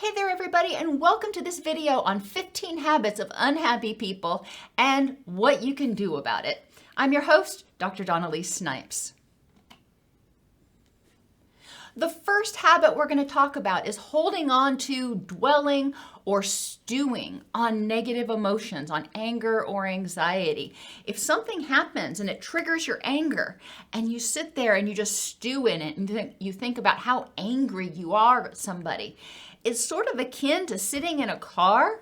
Hey there everybody, and welcome to this video on 15 habits of unhappy people and what you can do about it. I'm your host, Dr. Elise Snipes. The first habit we're going to talk about is holding on to, dwelling, or stewing on negative emotions, on anger or anxiety. If something happens and it triggers your anger and you sit there and you just stew in it and you think about how angry you are at somebody, it's sort of akin to sitting in a car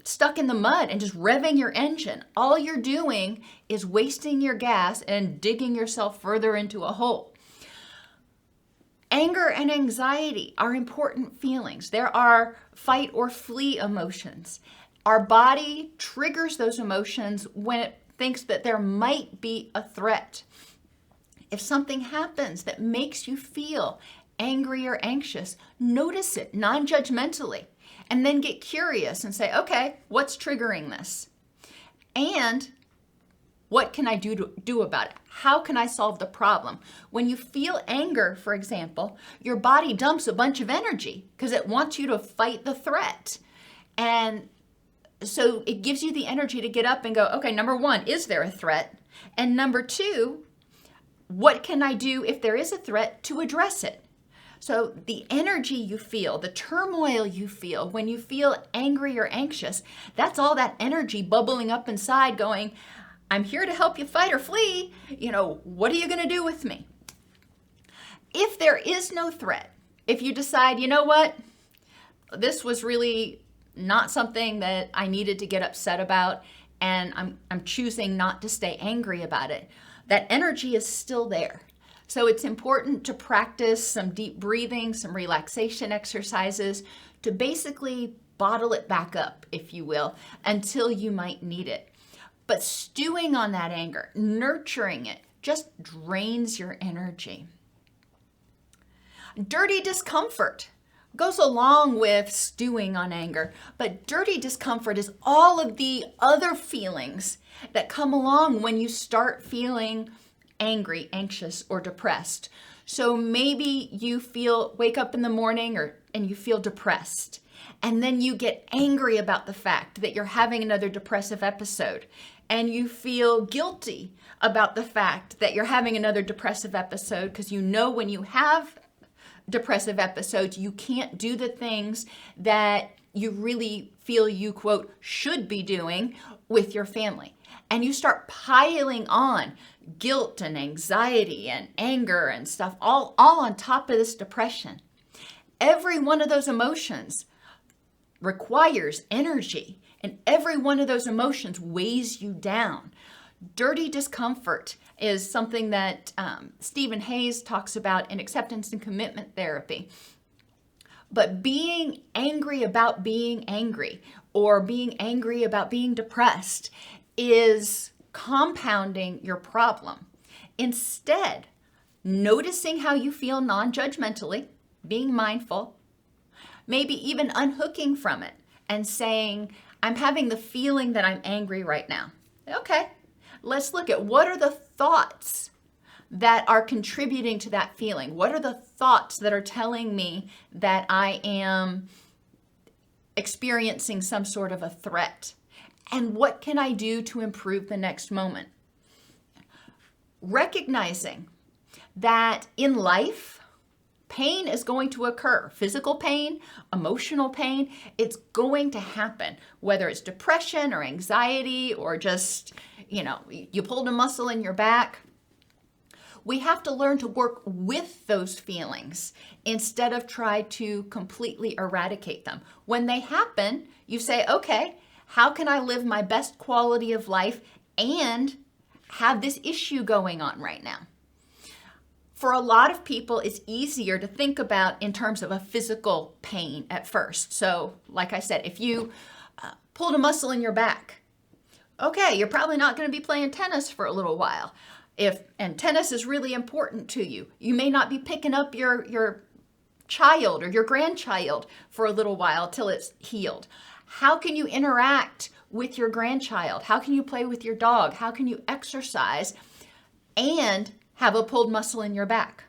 stuck in the mud and just revving your engine. All you're doing is wasting your gas and digging yourself further into a hole. Anger and anxiety are important feelings. There are fight or flee emotions. Our body triggers those emotions when it thinks that there might be a threat. If something happens that makes you feel angry or anxious, notice it non-judgmentally, and then get curious and say, okay, what's triggering this? And what can I do about it? How can I solve the problem? When you feel anger, for example, your body dumps a bunch of energy because it wants you to fight the threat. And so it gives you the energy to get up and go, okay, number one, is there a threat? And number two, what can I do if there is a threat to address it? So the energy you feel, the turmoil you feel when you feel angry or anxious, that's all that energy bubbling up inside going, I'm here to help you fight or flee. What are you going to do with me? If there is no threat, if you decide, you know what, this was really not something that I needed to get upset about, and I'm choosing not to stay angry about it, that energy is still there. So it's important to practice some deep breathing, some relaxation exercises to basically bottle it back up, if you will, until you might need it. But stewing on that anger, nurturing it, just drains your energy. Dirty discomfort goes along with stewing on anger, but dirty discomfort is all of the other feelings that come along when you start feeling angry, anxious, or depressed. So maybe you wake up in the morning and you feel depressed. And then you get angry about the fact that you're having another depressive episode. And you feel guilty about the fact that you're having another depressive episode because you know when you have depressive episodes, you can't do the things that you really feel you, quote, should be doing with your family. And you start piling on guilt and anxiety and anger and stuff all on top of this depression. Every one of those emotions requires energy, and every one of those emotions weighs you down. Dirty discomfort is something that Stephen Hayes talks about in acceptance and commitment therapy. But being angry about being angry or being angry about being depressed is compounding your problem. Instead, noticing how you feel non-judgmentally, being mindful, maybe even unhooking from it and saying, I'm having the feeling that I'm angry right now. Okay, let's look at what are the thoughts that are contributing to that feeling. What are the thoughts that are telling me that I am experiencing some sort of a threat? And what can I do to improve the next moment? Recognizing that in life, pain is going to occur. Physical pain, emotional pain, it's going to happen. Whether it's depression or anxiety or just, you pulled a muscle in your back. We have to learn to work with those feelings instead of try to completely eradicate them. When they happen, you say, okay, how can I live my best quality of life and have this issue going on right now? For a lot of people, it's easier to think about in terms of a physical pain at first. So, like I said, if you pulled a muscle in your back, okay, you're probably not going to be playing tennis for a little while. And tennis is really important to you. You may not be picking up your child or your grandchild for a little while till it's healed. How can you interact with your grandchild? How can you play with your dog? How can you exercise and have a pulled muscle in your back?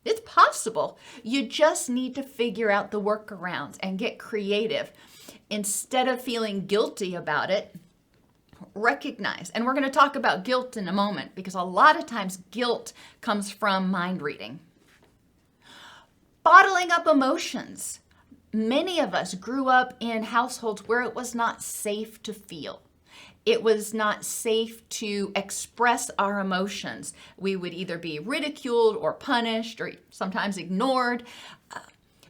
It's possible. You just need to figure out the workarounds and get creative. Instead of feeling guilty about it, recognize. And we're going to talk about guilt in a moment, because a lot of times guilt comes from mind reading. Bottling up emotions. Many of us grew up in households where it was not safe to feel. It was not safe to express our emotions. We would either be ridiculed or punished or sometimes ignored.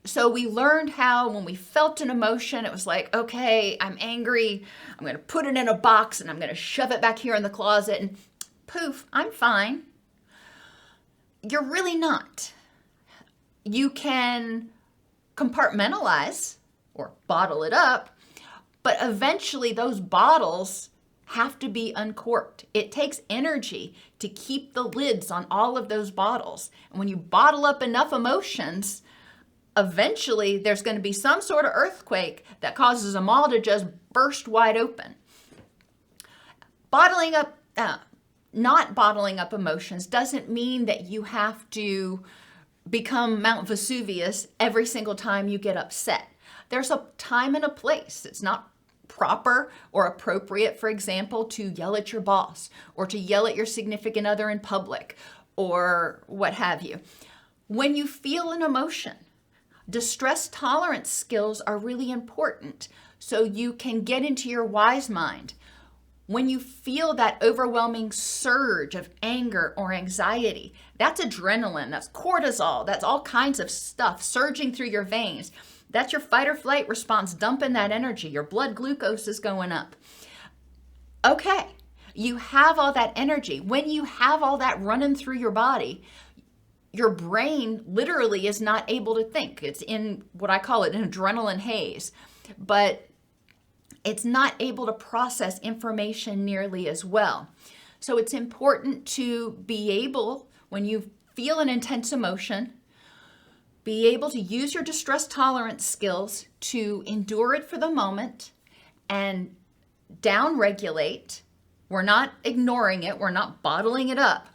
So we learned how, when we felt an emotion, it was like, okay, I'm angry. I'm going to put it in a box and I'm going to shove it back here in the closet and poof, I'm fine. You're really not. You can compartmentalize or bottle it up, but eventually those bottles have to be uncorked. It takes energy to keep the lids on all of those bottles. And when you bottle up enough emotions, eventually there's going to be some sort of earthquake that causes them all to just burst wide open. Not bottling up emotions doesn't mean that you have to become Mount Vesuvius every single time you get upset. There's a time and a place. It's not proper or appropriate, for example, to yell at your boss or to yell at your significant other in public or what have you. When you feel an emotion, distress tolerance skills are really important so you can get into your wise mind. When you feel that overwhelming surge of anger or anxiety, that's adrenaline, that's cortisol, that's all kinds of stuff surging through your veins. That's your fight or flight response dumping that energy. Your blood glucose is going up. Okay, you have all that energy. When you have all that running through your body, your brain literally is not able to think. It's in what I call an adrenaline haze, but it's not able to process information nearly as well. So it's important to be able, when you feel an intense emotion, be able to use your distress tolerance skills to endure it for the moment and down-regulate. We're not ignoring it. We're not bottling it up.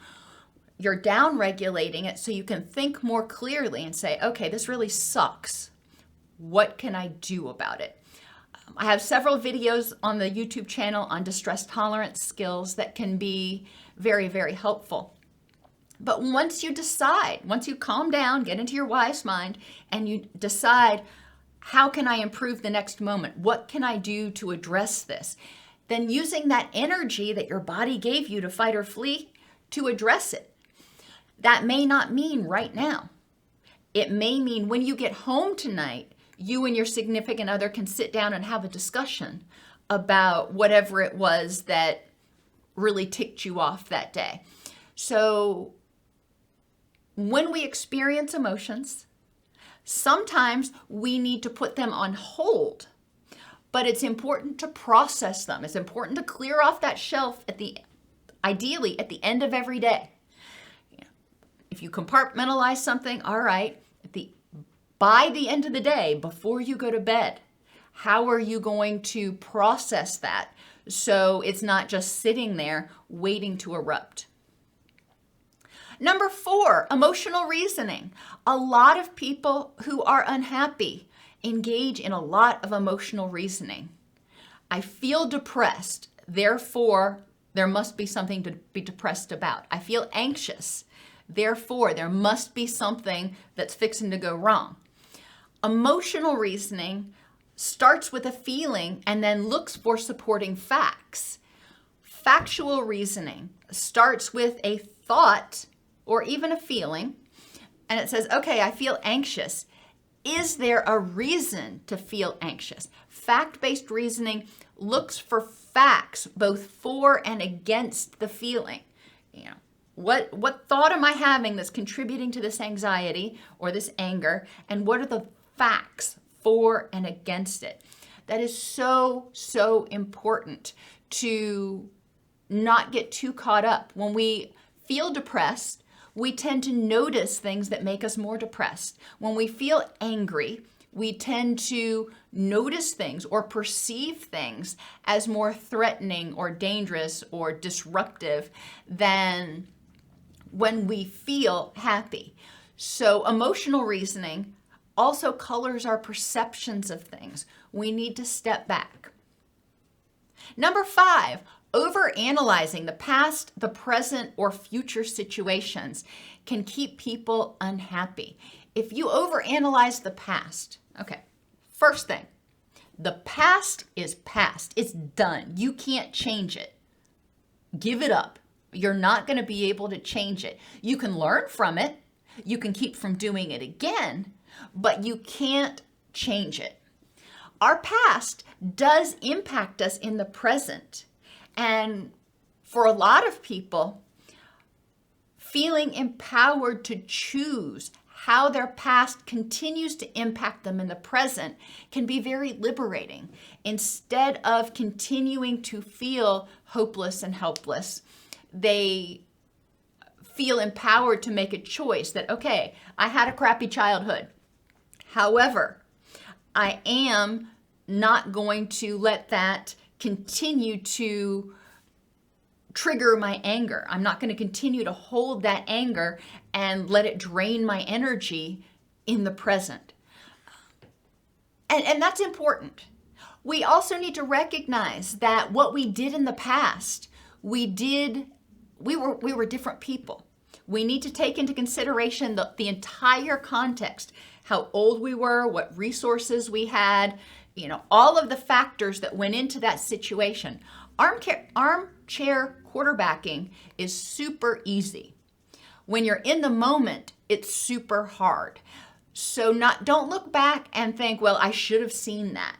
You're down-regulating it so you can think more clearly and say, okay, this really sucks. What can I do about it? I have several videos on the YouTube channel on distress tolerance skills that can be very, very helpful. But once you decide, once you calm down, get into your wise mind, and you decide, how can I improve the next moment? What can I do to address this? Then using that energy that your body gave you to fight or flee to address it. That may not mean right now. It may mean when you get home tonight, you and your significant other can sit down and have a discussion about whatever it was that really ticked you off that day. So when we experience emotions, sometimes we need to put them on hold, but it's important to process them. It's important to clear off that shelf ideally at the end of every day. If you compartmentalize something, all right, by the end of the day, before you go to bed, how are you going to process that so it's not just sitting there waiting to erupt? Number 4, emotional reasoning. A lot of people who are unhappy engage in a lot of emotional reasoning. I feel depressed, therefore there must be something to be depressed about. I feel anxious, therefore there must be something that's fixing to go wrong. Emotional reasoning starts with a feeling and then looks for supporting facts. Factual reasoning starts with a thought or even a feeling, and it says, okay, I feel anxious. Is there a reason to feel anxious? Fact-based reasoning looks for facts, both for and against the feeling. What thought am I having that's contributing to this anxiety or this anger, and what are the facts for and against it? That is so, so important to not get too caught up. When we feel depressed, we tend to notice things that make us more depressed. When we feel angry, we tend to notice things or perceive things as more threatening or dangerous or disruptive than when we feel happy. So emotional reasoning also colors our perceptions of things. We need to step back. Number 5, overanalyzing the past, the present, or future situations can keep people unhappy. If you overanalyze the past, okay, first thing, the past is past. It's done. You can't change it. Give it up. You're not going to be able to change it. You can learn from it. You can keep from doing it again, but you can't change it. Our past does impact us in the present. And for a lot of people, feeling empowered to choose how their past continues to impact them in the present can be very liberating. Instead of continuing to feel hopeless and helpless, they feel empowered to make a choice that, okay, I had a crappy childhood. However, I am not going to let that continue to trigger my anger. I'm not going to continue to hold that anger and let it drain my energy in the present. And that's important. We also need to recognize that what we did in the past, we were different people. We need to take into consideration the entire context, how old we were, what resources we had, all of the factors that went into that situation. Armchair quarterbacking is super easy. When you're in the moment, it's super hard. So don't look back and think, well, I should have seen that.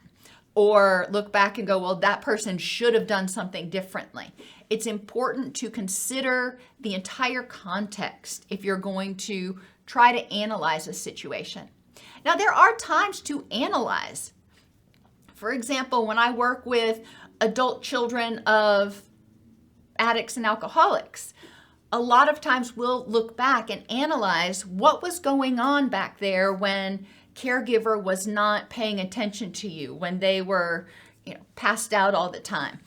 Or look back and go, well, that person should have done something differently. It's important to consider the entire context if you're going to try to analyze a situation. Now, there are times to analyze. For example, when I work with adult children of addicts and alcoholics, a lot of times we'll look back and analyze what was going on back there when caregiver was not paying attention to you, when they were passed out all the time.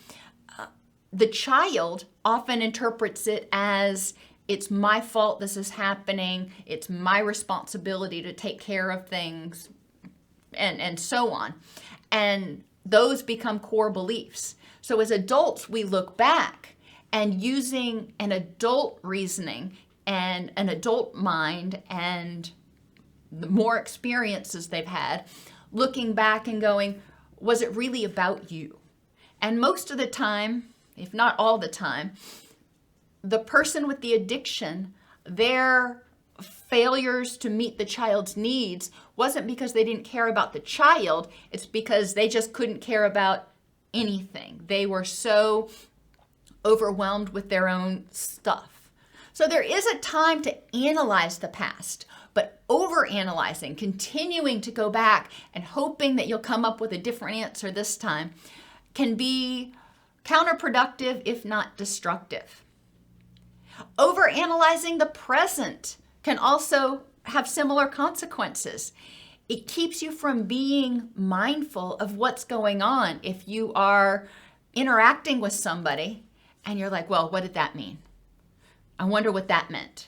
The child often interprets it as, it's my fault this is happening, it's my responsibility to take care of things, and so on. And those become core beliefs. So as adults, we look back and using an adult reasoning and an adult mind and the more experiences they've had, looking back and going, was it really about you? And most of the time, if not all the time, the person with the addiction, their failures to meet the child's needs wasn't because they didn't care about the child, it's because they just couldn't care about anything. They were so overwhelmed with their own stuff. So there is a time to analyze the past, but overanalyzing, continuing to go back and hoping that you'll come up with a different answer this time, can be counterproductive, if not destructive. Overanalyzing the present can also have similar consequences. It keeps you from being mindful of what's going on. If you are interacting with somebody and you're like, well, what did that mean? I wonder what that meant.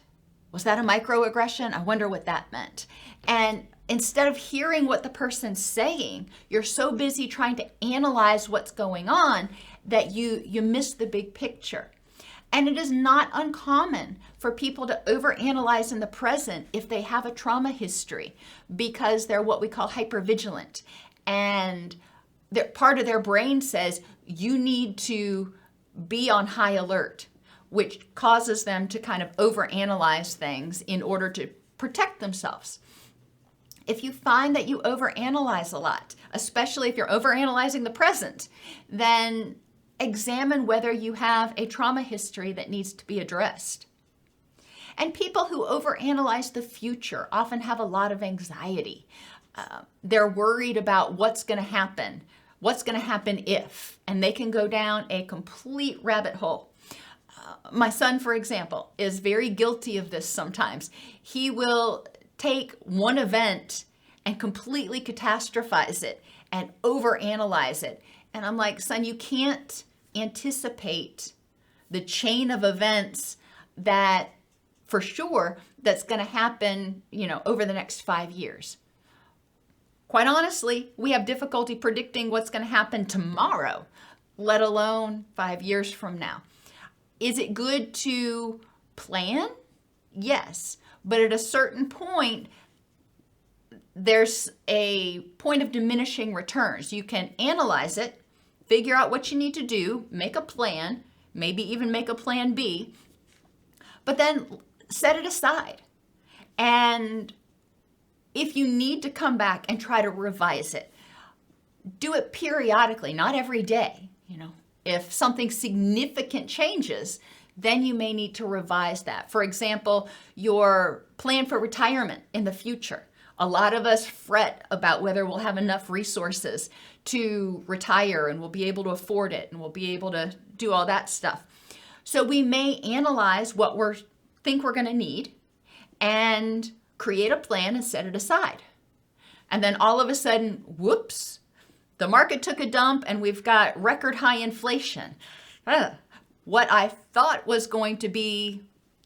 Was that a microaggression? I wonder what that meant. And instead of hearing what the person's saying, you're so busy trying to analyze what's going on that you miss the big picture. And it is not uncommon for people to overanalyze in the present if they have a trauma history because they're what we call hypervigilant. And part of their brain says, you need to be on high alert, which causes them to kind of overanalyze things in order to protect themselves. If you find that you overanalyze a lot, especially if you're overanalyzing the present, then examine whether you have a trauma history that needs to be addressed. And people who overanalyze the future often have a lot of anxiety. They're worried about what's going to happen if, and they can go down a complete rabbit hole. My son, for example, is very guilty of this sometimes. He will take one event and completely catastrophize it and overanalyze it. And I'm like, son, you can't anticipate the chain of events that for sure that's going to happen, over the next 5 years. Quite honestly, we have difficulty predicting what's going to happen tomorrow, let alone 5 years from now. Is it good to plan? Yes. But at a certain point, there's a point of diminishing returns. You can analyze it, figure out what you need to do, make a plan, maybe even make a plan B, but then set it aside. And if you need to come back and try to revise it, do it periodically, not every day. If something significant changes, then you may need to revise that. For example, your plan for retirement in the future. A lot of us fret about whether we'll have enough resources to retire and we'll be able to afford it and we'll be able to do all that stuff. So we may analyze what we think we're going to need and create a plan and set it aside. And then all of a sudden, whoops, the market took a dump and we've got record high inflation. What I thought was going to be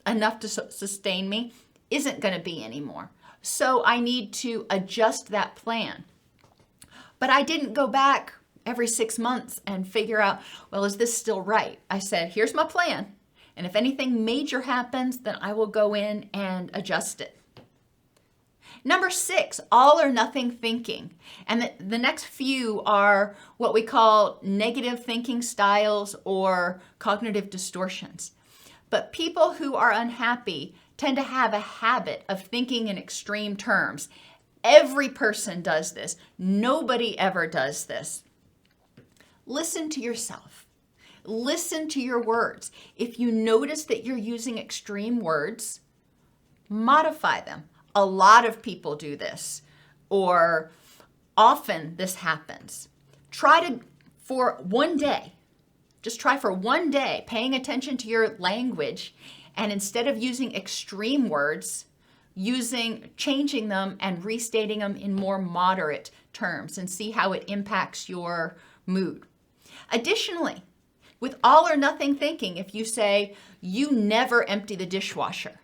enough to sustain me isn't going to be anymore. So I need to adjust that plan. But I didn't go back every 6 months and figure out, well, is this still right? I said, here's my plan. And if anything major happens, then I will go in and adjust it. Number 6, all or nothing thinking. And the next few are what we call negative thinking styles or cognitive distortions. But people who are unhappy tend to have a habit of thinking in extreme terms. Every person does this. Nobody ever does this. Listen to yourself. Listen to your words. If you notice that you're using extreme words, modify them. A lot of people do this, or often this happens. For one day, paying attention to your language, and instead of using extreme words, changing them and restating them in more moderate terms, and see how it impacts your mood. Additionally, with all or nothing thinking, if you say, you never empty the dishwasher.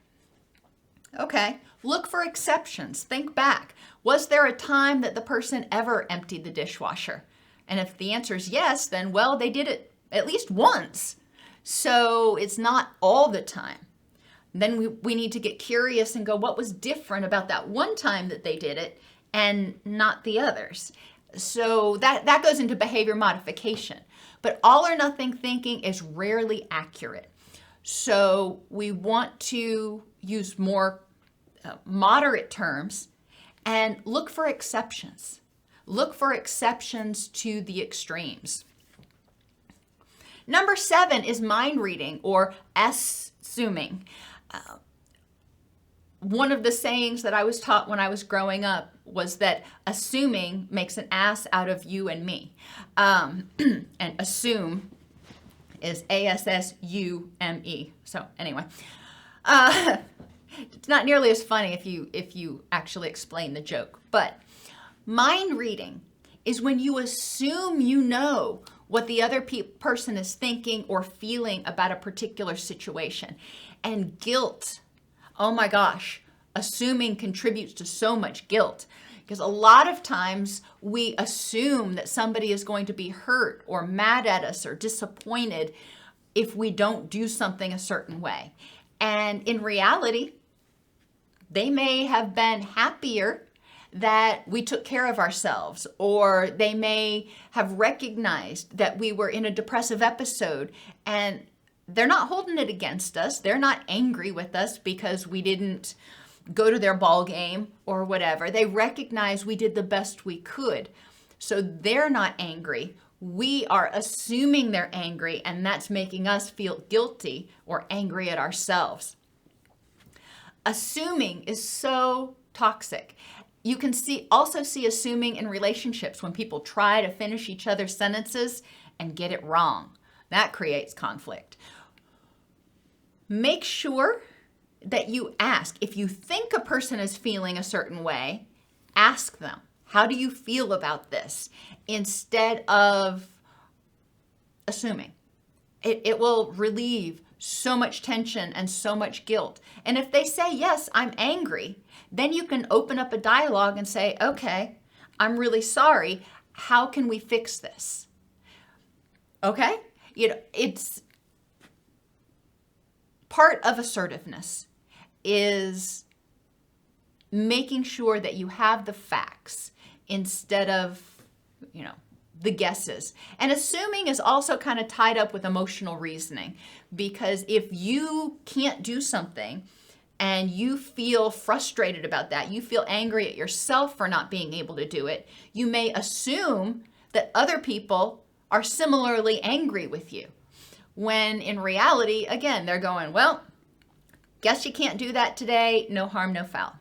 Okay, look for exceptions. Think back. Was there a time that the person ever emptied the dishwasher? And if the answer is yes, then, well, they did it at least once. So it's not all the time. Then we need to get curious and go, what was different about that one time that they did it and not the others? So that goes into behavior modification. But all or nothing thinking is rarely accurate. So we want to use more moderate terms and look for exceptions. Look for exceptions to the extremes. Number 7 is mind reading or ASS-uming. One of the sayings that I was taught when I was growing up was that assuming makes an ass out of you and me. And assume is ASS-uming. So anyway, it's not nearly as funny if you actually explain the joke. But mind reading is when you assume you know what the other person is thinking or feeling about a particular situation. And guilt, oh my gosh, assuming contributes to so much guilt. Because a lot of times we assume that somebody is going to be hurt or mad at us or disappointed if we don't do something a certain way. And in reality, they may have been happier that we took care of ourselves, or they may have recognized that we were in a depressive episode and they're not holding it against us. They're not angry with us because we didn't go to their ball game or whatever. They recognize we did the best we could. So they're not angry. We are assuming they're angry, and that's making us feel guilty or angry at ourselves. Assuming is so toxic. You can also see assuming in relationships when people try to finish each other's sentences and get it wrong. That creates conflict. Make sure that you ask. If you think a person is feeling a certain way, ask them, how do you feel about this? Instead of assuming. It will relieve so much tension and so much guilt. And if they say, yes, I'm angry, then you can open up a dialogue and say, okay, I'm really sorry. How can we fix this? Okay? It's part of assertiveness is making sure that you have the facts instead of, the guesses. And assuming is also kind of tied up with emotional reasoning, because if you can't do something and you feel frustrated about that, you feel angry at yourself for not being able to do it, you may assume that other people are similarly angry with you. When in reality, again, they're going, well, guess you can't do that today. No harm, no foul.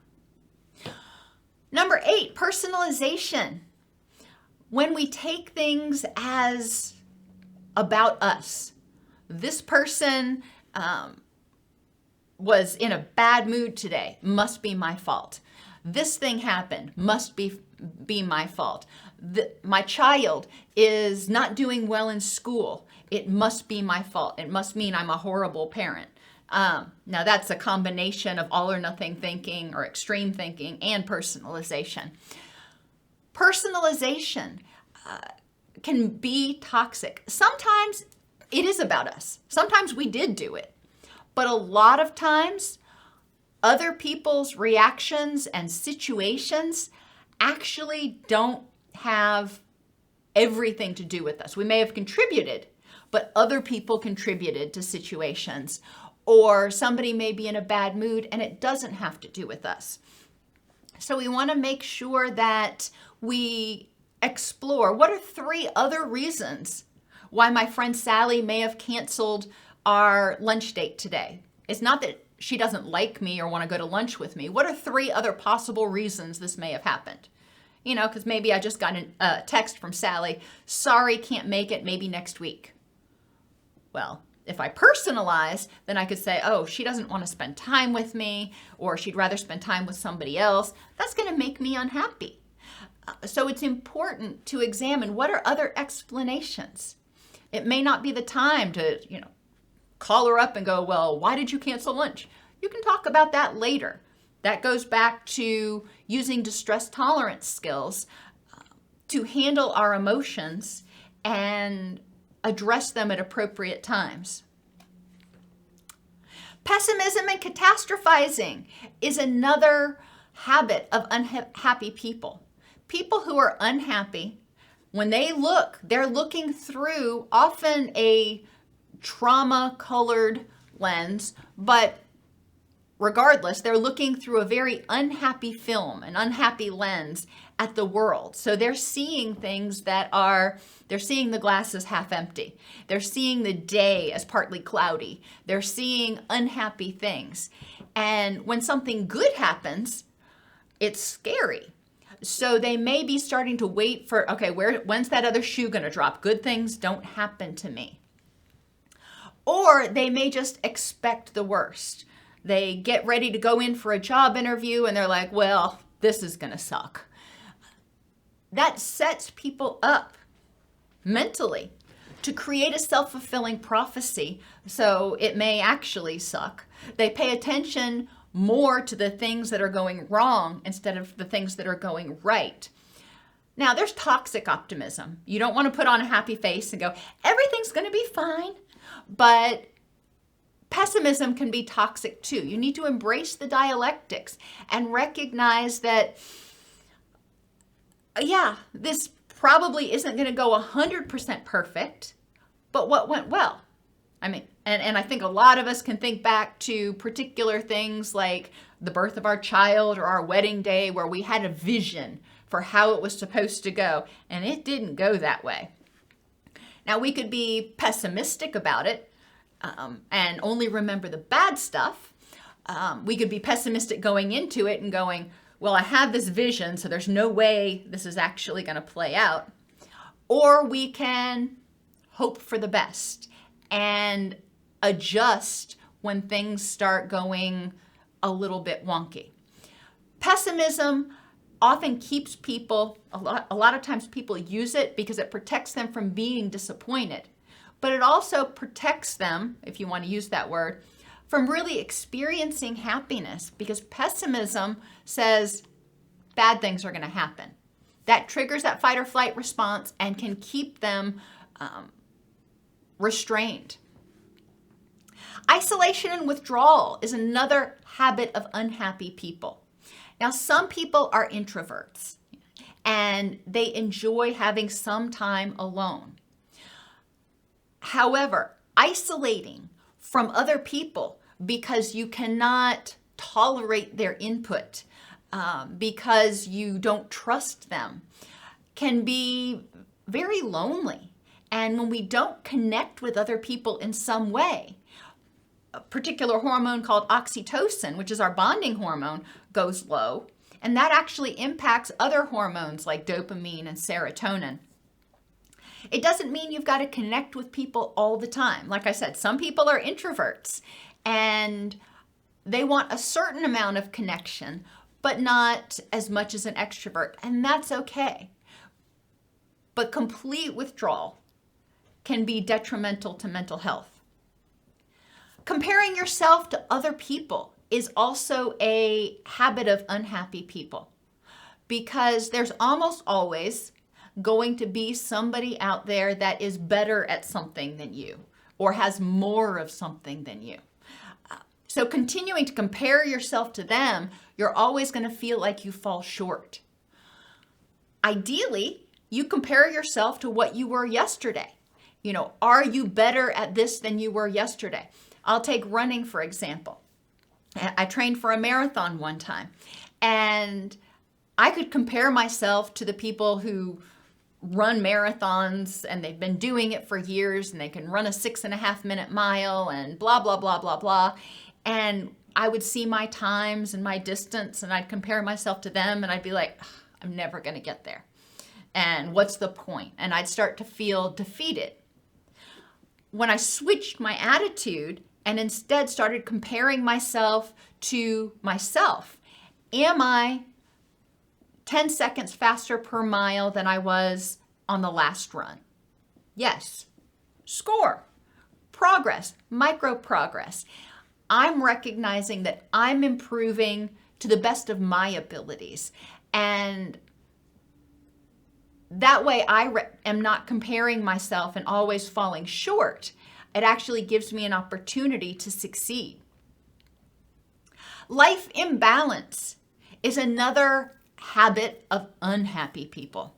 Number 8, personalization. When we take things as about us, this person was in a bad mood today, must be my fault. This thing happened, must be my fault. My child is not doing well in school, it must be my fault. It must mean I'm a horrible parent. Now that's a combination of all or nothing thinking or extreme thinking and personalization. Personalization can be toxic. Sometimes it is about us. Sometimes we did do it. But a lot of times, other people's reactions and situations actually don't have everything to do with us. We may have contributed, but other people contributed to situations. Or somebody may be in a bad mood and it doesn't have to do with us. So we want to make sure that we explore what are 3 other reasons why my friend Sally may have canceled our lunch date today. It's not that she doesn't like me or want to go to lunch with me. What are 3 other possible reasons this may have happened? Because maybe I just got a text from Sally, sorry, can't make it, maybe next week. Well, if I personalize, then I could say, oh, she doesn't want to spend time with me, or she'd rather spend time with somebody else. That's going to make me unhappy. So it's important to examine what are other explanations. It may not be the time to, call her up and go, well, why did you cancel lunch? You can talk about that later. That goes back to using distress tolerance skills to handle our emotions and address them at appropriate times. Pessimism and catastrophizing is another habit of unhappy people. People who are unhappy, when they look, they're looking through often a trauma-colored lens, but regardless, they're looking through a very unhappy film, an unhappy lens at the world. So they're seeing things they're seeing the glass as half empty. They're seeing the day as partly cloudy. They're seeing unhappy things. And when something good happens, it's scary. So they may be starting to wait for, okay, when's that other shoe going to drop? Good things don't happen to me. Or they may just expect the worst. They get ready to go in for a job interview and they're like, well, this is going to suck. That sets people up mentally to create a self-fulfilling prophecy, so it may actually suck. They pay attention more to the things that are going wrong instead of the things that are going right. Now, there's toxic optimism. You don't want to put on a happy face and go, everything's going to be fine. But pessimism can be toxic too. You need to embrace the dialectics and recognize that, this probably isn't going to go 100% perfect, but what went well? And I think a lot of us can think back to particular things like the birth of our child or our wedding day where we had a vision for how it was supposed to go, and it didn't go that way. Now, we could be pessimistic about it and only remember the bad stuff. We could be pessimistic going into it and going, well, I have this vision, so there's no way this is actually going to play out. Or we can hope for the best and adjust when things start going a little bit wonky. Pessimism often keeps people, a lot of times people use it because it protects them from being disappointed. but it also protects them, if you want to use that word, from really experiencing happiness, because pessimism says bad things are going to happen. That triggers that fight or flight response and can keep them restrained. Isolation and withdrawal is another habit of unhappy people. Now, some people are introverts and they enjoy having some time alone. However, isolating from other people because you cannot tolerate their input, because you don't trust them, can be very lonely. And when we don't connect with other people in some way, a particular hormone called oxytocin, which is our bonding hormone, goes low. And that actually impacts other hormones like dopamine and serotonin. It doesn't mean you've got to connect with people all the time. Like I said, some people are introverts and they want a certain amount of connection, but not as much as an extrovert, and that's okay. But complete withdrawal can be detrimental to mental health. Comparing yourself to other people is also a habit of unhappy people, because there's almost always going to be somebody out there that is better at something than you or has more of something than you. So continuing to compare yourself to them, you're always going to feel like you fall short. Ideally, you compare yourself to what you were yesterday. Are you better at this than you were yesterday? I'll take running, for example. I trained for a marathon one time, and I could compare myself to the people who run marathons and they've been doing it for years and they can run a 6.5-minute mile and blah, blah, blah, blah, blah. And I would see my times and my distance and I'd compare myself to them and I'd be like, I'm never going to get there. And what's the point? And I'd start to feel defeated. When I switched my attitude and instead started comparing myself to myself, am I 10 seconds faster per mile than I was on the last run? Yes. Score. Progress. Micro progress. I'm recognizing that I'm improving to the best of my abilities. And that way I am not comparing myself and always falling short. It actually gives me an opportunity to succeed. Life imbalance is another habit of unhappy people.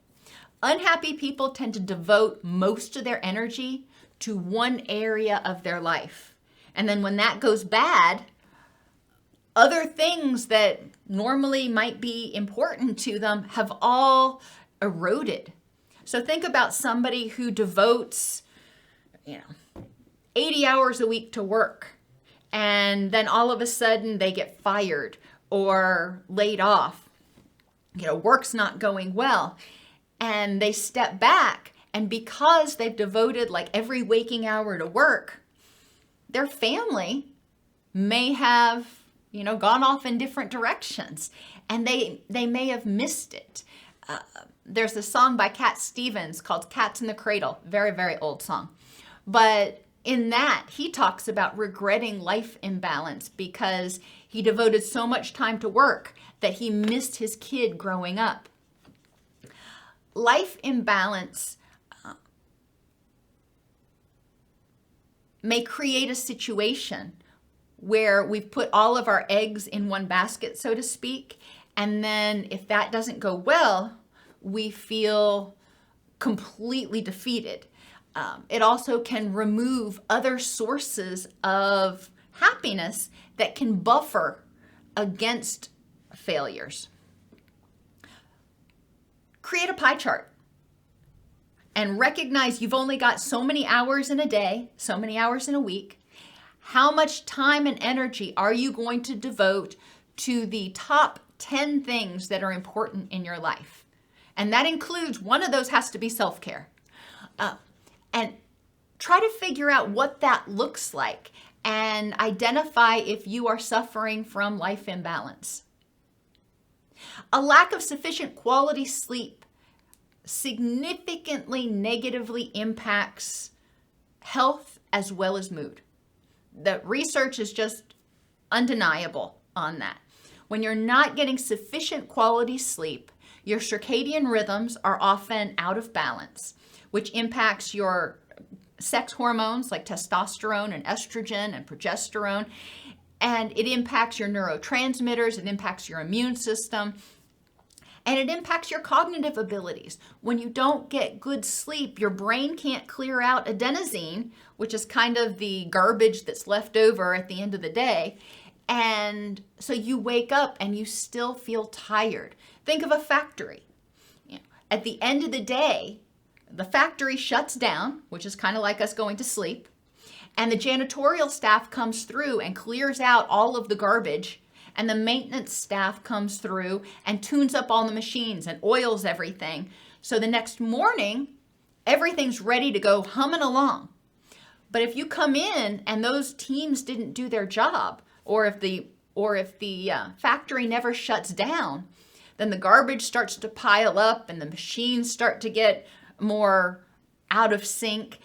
Unhappy people tend to devote most of their energy to one area of their life. And then when that goes bad, other things that normally might be important to them have all eroded. So think about somebody who devotes, 80 hours a week to work, and then all of a sudden they get fired or laid off. Work's not going well, and they step back, and because they've devoted like every waking hour to work, their family may have, gone off in different directions, and they may have missed it. There's a song by Cat Stevens called Cats in the Cradle, very, very old song. But in that, he talks about regretting life imbalance because he devoted so much time to work that he missed his kid growing up. Life imbalance may create a situation where we've put all of our eggs in one basket, so to speak, and then if that doesn't go well, we feel completely defeated. It also can remove other sources of happiness that can buffer against failures. Create a pie chart and recognize you've only got so many hours in a day, so many hours in a week. How much time and energy are you going to devote to the top 10 things that are important in your life? And that includes, one of those has to be self-care. And try to figure out what that looks like and identify if you are suffering from life imbalance. A lack of sufficient quality sleep significantly negatively impacts health as well as mood. The research is just undeniable on that. When you're not getting sufficient quality sleep, your circadian rhythms are often out of balance, which impacts your sex hormones like testosterone and estrogen and progesterone, and it impacts your neurotransmitters, it impacts your immune system, and it impacts your cognitive abilities. When you don't get good sleep, your brain can't clear out adenosine, which is kind of the garbage that's left over at the end of the day. And so you wake up and you still feel tired. Think of a factory. At the end of the day, the factory shuts down, which is kind of like us going to sleep, and the janitorial staff comes through and clears out all of the garbage, and the maintenance staff comes through and tunes up all the machines and oils everything. So the next morning, everything's ready to go humming along. But if you come in and those teams didn't do their job, or if the factory never shuts down, then the garbage starts to pile up and the machines start to get more out of sync,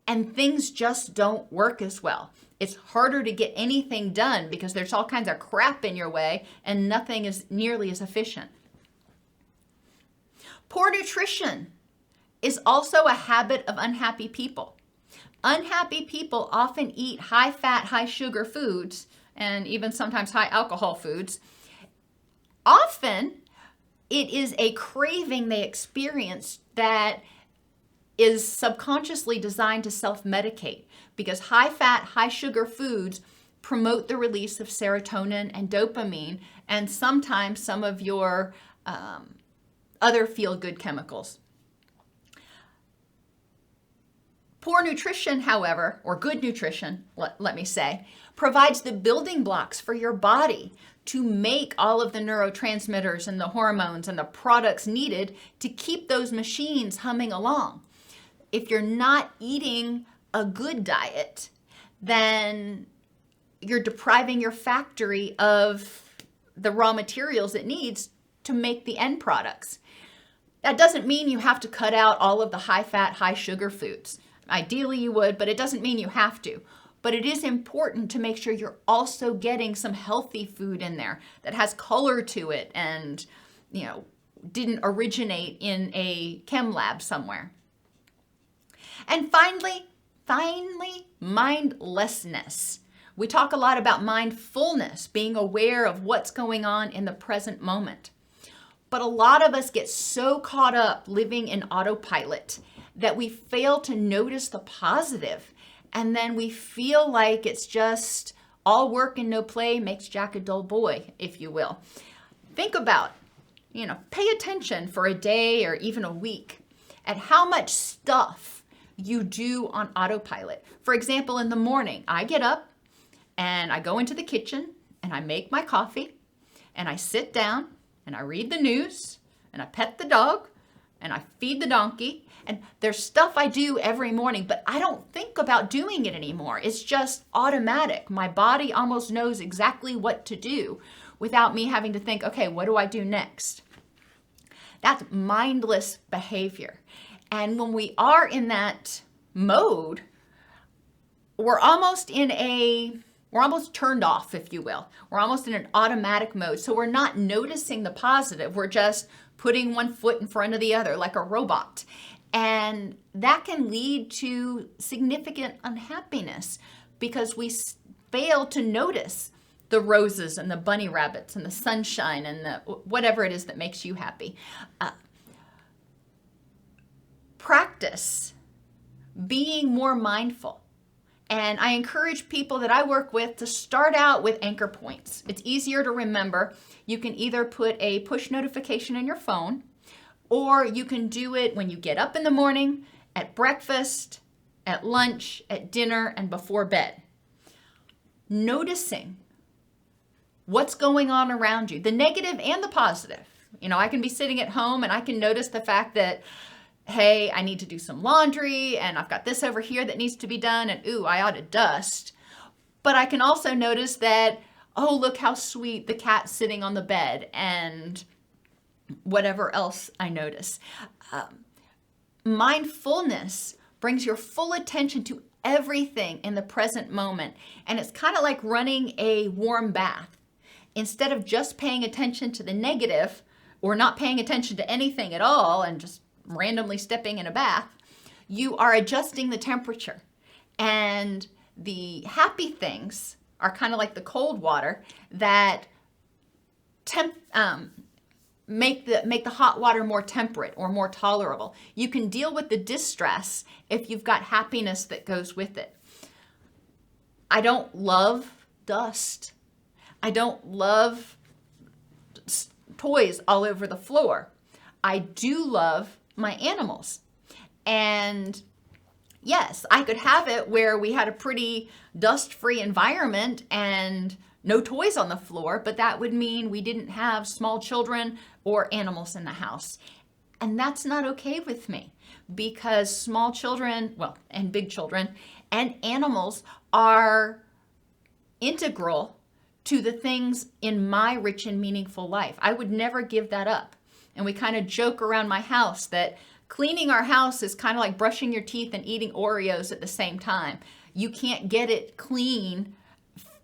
and things just don't work as well. It's harder to get anything done because there's all kinds of crap in your way and nothing is nearly as efficient. Poor nutrition is also a habit of unhappy people. Unhappy people often eat high-fat, high-sugar foods and even sometimes high-alcohol foods. Often, it is a craving they experience that is subconsciously designed to self-medicate because high-fat, high-sugar foods promote the release of serotonin and dopamine and sometimes some of your other feel-good chemicals. Poor nutrition, however, or good nutrition, let me say, provides the building blocks for your body to make all of the neurotransmitters and the hormones and the products needed to keep those machines humming along. If you're not eating a good diet, then you're depriving your factory of the raw materials it needs to make the end products. That doesn't mean you have to cut out all of the high-fat, high-sugar foods. Ideally you would, but it doesn't mean you have to. But it is important to make sure you're also getting some healthy food in there that has color to it and, didn't originate in a chem lab somewhere. And finally, mindlessness. We talk a lot about mindfulness, being aware of what's going on in the present moment. But a lot of us get so caught up living in autopilot that we fail to notice the positive. And then we feel like it's just all work and no play makes Jack a dull boy, if you will. Think about, pay attention for a day or even a week at how much stuff you do on autopilot. For example, in the morning, I get up and I go into the kitchen and I make my coffee and I sit down and I read the news and I pet the dog and I feed the donkey. And there's stuff I do every morning, but I don't think about doing it anymore. It's just automatic. My body almost knows exactly what to do without me having to think, okay, what do I do next? That's mindless behavior. And when we are in that mode, we're almost turned off, if you will. We're almost in an automatic mode. So we're not noticing the positive. We're just putting one foot in front of the other like a robot. And that can lead to significant unhappiness because we fail to notice the roses and the bunny rabbits and the sunshine and the whatever it is that makes you happy. Practice being more mindful. And I encourage people that I work with to start out with anchor points. It's easier to remember. You can either put a push notification in your phone, or you can do it when you get up in the morning, at breakfast, at lunch, at dinner, and before bed. Noticing what's going on around you, the negative and the positive. I can be sitting at home and I can notice the fact that, hey, I need to do some laundry and I've got this over here that needs to be done and ooh, I ought to dust. But I can also notice that, oh, look how sweet the cat's sitting on the bed and whatever else I notice. Mindfulness brings your full attention to everything in the present moment. And it's kind of like running a warm bath. Instead of just paying attention to the negative or not paying attention to anything at all and just randomly stepping in a bath, you are adjusting the temperature. And the happy things are kind of like the cold water that make the hot water more temperate or more tolerable. You can deal with the distress if you've got happiness that goes with it. I don't love dust. I don't love toys all over the floor. I do love my animals. And yes, I could have it where we had a pretty dust-free environment and no toys on the floor, but that would mean we didn't have small children or animals in the house. And that's not okay with me, because small children, well, and big children and animals are integral to the things in my rich and meaningful life. I would never give that up. And we kind of joke around my house that cleaning our house is kind of like brushing your teeth and eating Oreos at the same time. You can't get it clean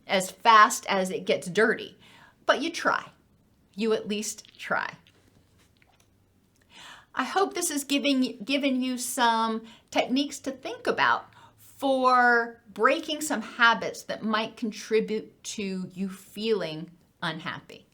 as fast as it gets dirty, but you try. You at least try. I hope this has given you some techniques to think about for breaking some habits that might contribute to you feeling unhappy.